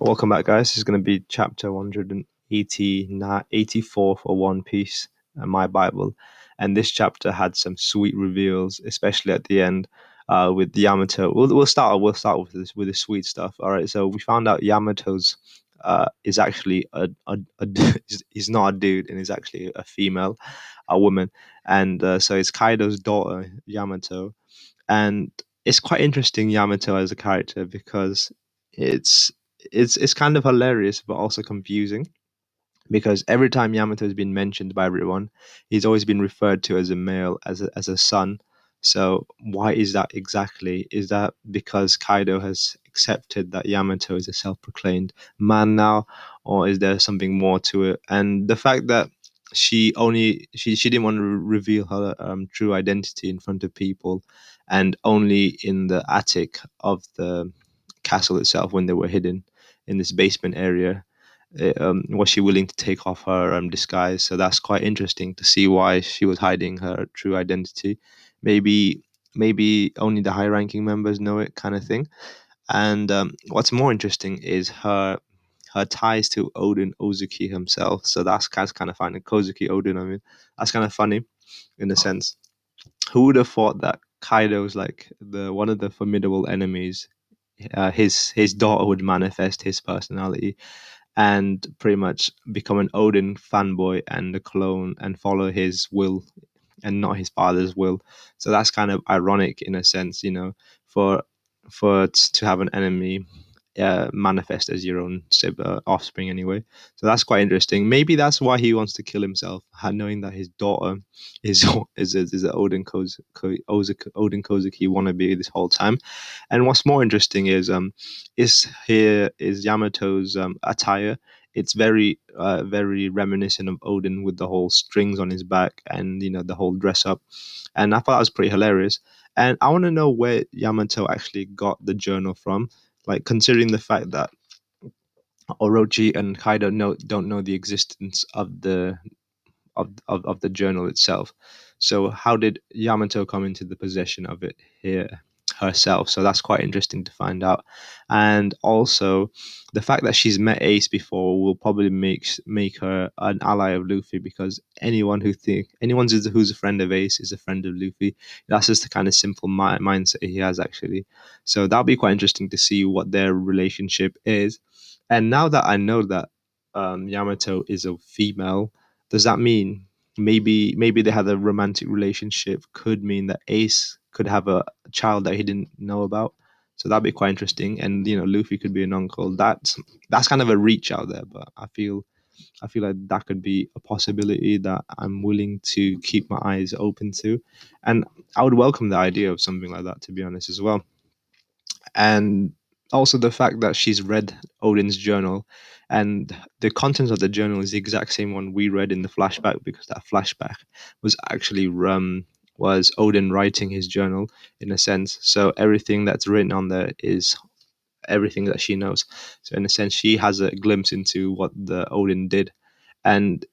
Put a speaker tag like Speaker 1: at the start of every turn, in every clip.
Speaker 1: Welcome back, guys. This is going to be chapter 189, 84 for One Piece, my Bible. And this chapter had some sweet reveals, especially at the end with Yamato. We'll start with the sweet stuff. All right. So we found out Yamato's is actually he's not a dude, and is actually a female, a woman. And so it's Kaido's daughter, Yamato, and it's quite interesting Yamato as a character because it's it's kind of hilarious but also confusing because every time Yamato has been mentioned by everyone, he's always been referred to as a male, as a son. So why is that exactly? Is that because Kaido has accepted that Yamato is a self-proclaimed man now, or is there something more to it? And the fact that she didn't want to reveal her true identity in front of people, and only in the attic of the castle itself when they were hidden in this basement area was she willing to take off her disguise? So that's quite interesting to see why she was hiding her true identity. Maybe maybe only the high-ranking members know it, kind of thing. And what's more interesting is her ties to Odin Ozuki himself. So that's kind of funny. Kozuki Odin, I mean, that's kind of funny in a sense. Who would have thought that Kaido's like the one of the formidable enemies? His daughter would manifest his personality and pretty much become an Odin fanboy and a clone and follow his will and not his father's will. So that's kind of ironic in a sense, for to have an enemy manifest as your own offspring anyway. So that's quite interesting. Maybe that's why he wants to kill himself, knowing that his daughter is is an Odin Kozuki wannabe this whole time. And what's more interesting is Yamato's attire. It's very reminiscent of Odin with the whole strings on his back and the whole dress up. And I thought that was pretty hilarious. And I want to know where Yamato actually got the journal from. Like considering the fact that Orochi and Kaido don't know the existence of the journal itself. So how did Yamato come into the possession of it here herself? So that's quite interesting to find out. And also the fact that she's met Ace before will probably make her an ally of Luffy, because who's a friend of Ace is a friend of Luffy. That's just the kind of simple mindset he has actually. So that'll be quite interesting to see what their relationship is. And now that I know that Yamato is a female, does that mean maybe they had a romantic relationship? Could mean that Ace could have a child that he didn't know about. So that'd be quite interesting. And Luffy could be an uncle. That's kind of a reach out there, but I feel like that could be a possibility that I'm willing to keep my eyes open to. And I would welcome the idea of something like that, to be honest, as well. And also the fact that she's read Odin's journal, and the contents of the journal is the exact same one we read in the flashback, because that flashback was actually was Odin writing his journal in a sense. So everything that's written on there is everything that she knows. So in a sense, she has a glimpse into what the Odin did. And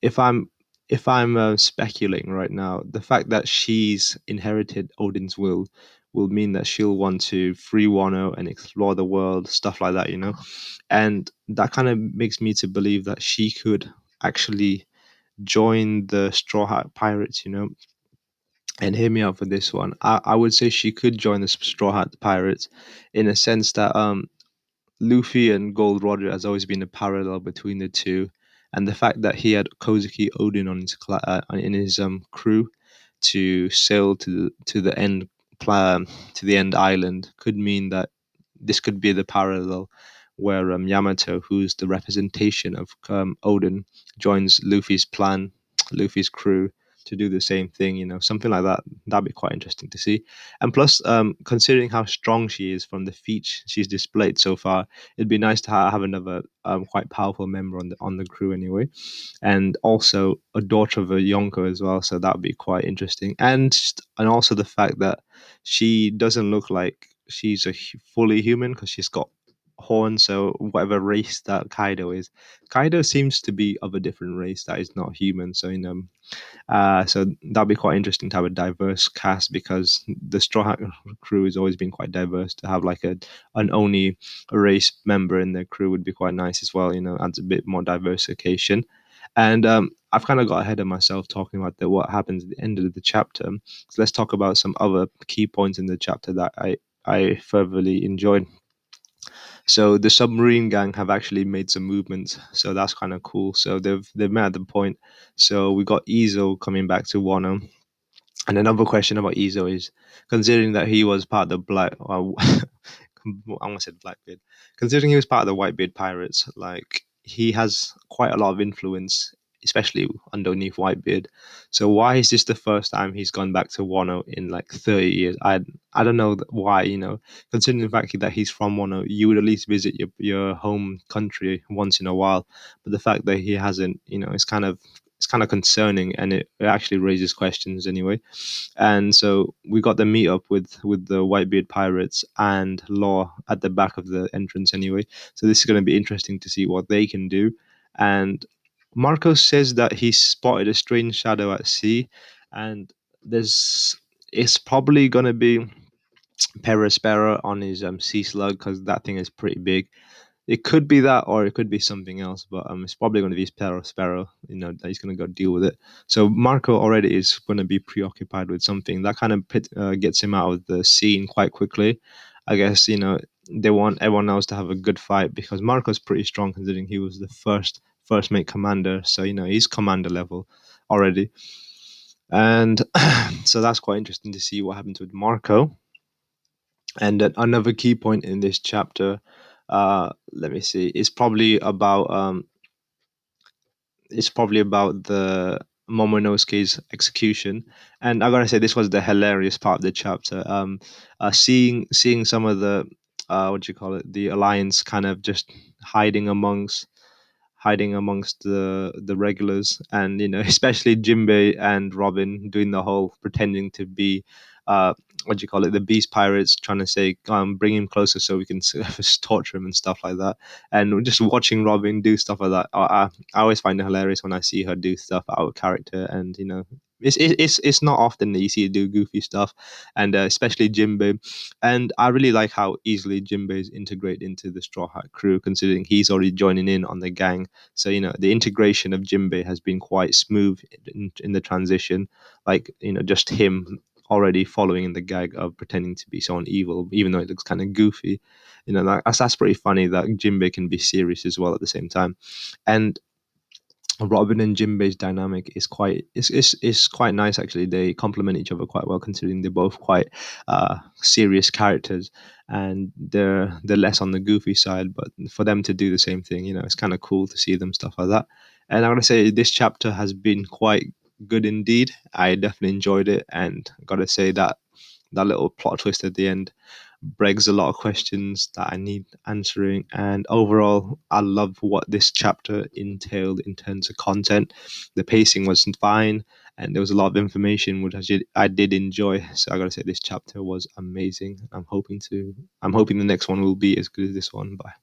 Speaker 1: if I'm if I'm speculating right now, the fact that she's inherited Odin's will mean that she'll want to free Wano and explore the world, stuff like that, and that kind of makes me to believe that she could actually join the Straw Hat Pirates, and hear me out for this one. I would say she could join the Straw Hat Pirates in a sense that Luffy and Gold Roger has always been a parallel between the two, and the fact that he had Kozuki Odin on his in his crew to sail to the end to the end island could mean that this could be the parallel where Yamato, who's the representation of Odin, joins Luffy's plan, Luffy's crew, to do the same thing. Something like that. That'd be quite interesting to see. And plus, considering how strong she is from the feats she's displayed so far, it'd be nice to have another quite powerful member on the crew anyway, and also a daughter of a Yonko as well. So that'd be quite interesting. And also the fact that she doesn't look like she's fully human, because she's got horn, so whatever race that Kaido is. Kaido seems to be of a different race that is not human. So so that'd be quite interesting to have a diverse cast because the Straw Hat crew has always been quite diverse. To have like an Oni race member in their crew would be quite nice as well. Adds a bit more diversification. And I've kind of got ahead of myself talking about what happens at the end of the chapter. So let's talk about some other key points in the chapter that I fervently enjoyed. So the submarine gang have actually made some movements, so that's kind of cool. So they've met at the point. So we got Izo coming back to Wano, and another question about Izo is, considering that he was part of the Black, I almost said Blackbeard, considering he was part of the Whitebeard pirates, like he has quite a lot of influence, especially underneath Whitebeard. So why is this the first time he's gone back to Wano in like 30 years? I don't know why. Considering the fact that he's from Wano, you would at least visit your home country once in a while. But the fact that he hasn't, it's kind of concerning, and it actually raises questions anyway. And so we got the meetup with the Whitebeard pirates and Law at the back of the entrance anyway. So this is going to be interesting to see what they can do. And Marcos says that he spotted a strange shadow at sea, and there's it's probably going to be Perospero on his sea slug because that thing is pretty big. It could be that, or it could be something else, but it's probably going to be Sparrow. That he's going to go deal with it. So Marco already is going to be preoccupied with something that kind of gets him out of the scene quite quickly. I guess they want everyone else to have a good fight because Marco's pretty strong considering he was the first mate commander. So he's commander level already, and so that's quite interesting to see what happens with Marco. And then another key point in this chapter, let me see, is probably about the Momonosuke's execution. And I gotta say, this was the hilarious part of the chapter. Seeing some of the what do you call it, the alliance kind of just hiding amongst the regulars, and especially Jinbei and Robin doing the whole pretending to be what do you call it, the beast pirates, trying to say bring him closer so we can torture him and stuff like that. And just watching Robin do stuff like that, I always find it hilarious when I see her do stuff out of character. And it's not often that you see her do goofy stuff, and especially Jinbei. And I really like how easily Jinbei is integrated into the Straw Hat crew, considering he's already joining in on the gang. So the integration of Jinbei has been quite smooth in the transition. Like just him already following in the gag of pretending to be someone evil, even though it looks kind of goofy. That's pretty funny that Jinbei can be serious as well at the same time. And Robin and Jinbei's dynamic is quite nice actually. They complement each other quite well considering they're both quite serious characters, and they're less on the goofy side. But for them to do the same thing, it's kind of cool to see them stuff like that. And I gotta say this chapter has been quite good indeed. I definitely enjoyed it, and I gotta say that little plot twist at the end begs a lot of questions that I need answering. And overall, I love what this chapter entailed in terms of content. The pacing was fine, and there was a lot of information which I did enjoy. So I gotta say, this chapter was amazing. I'm hoping the next one will be as good as this one. Bye.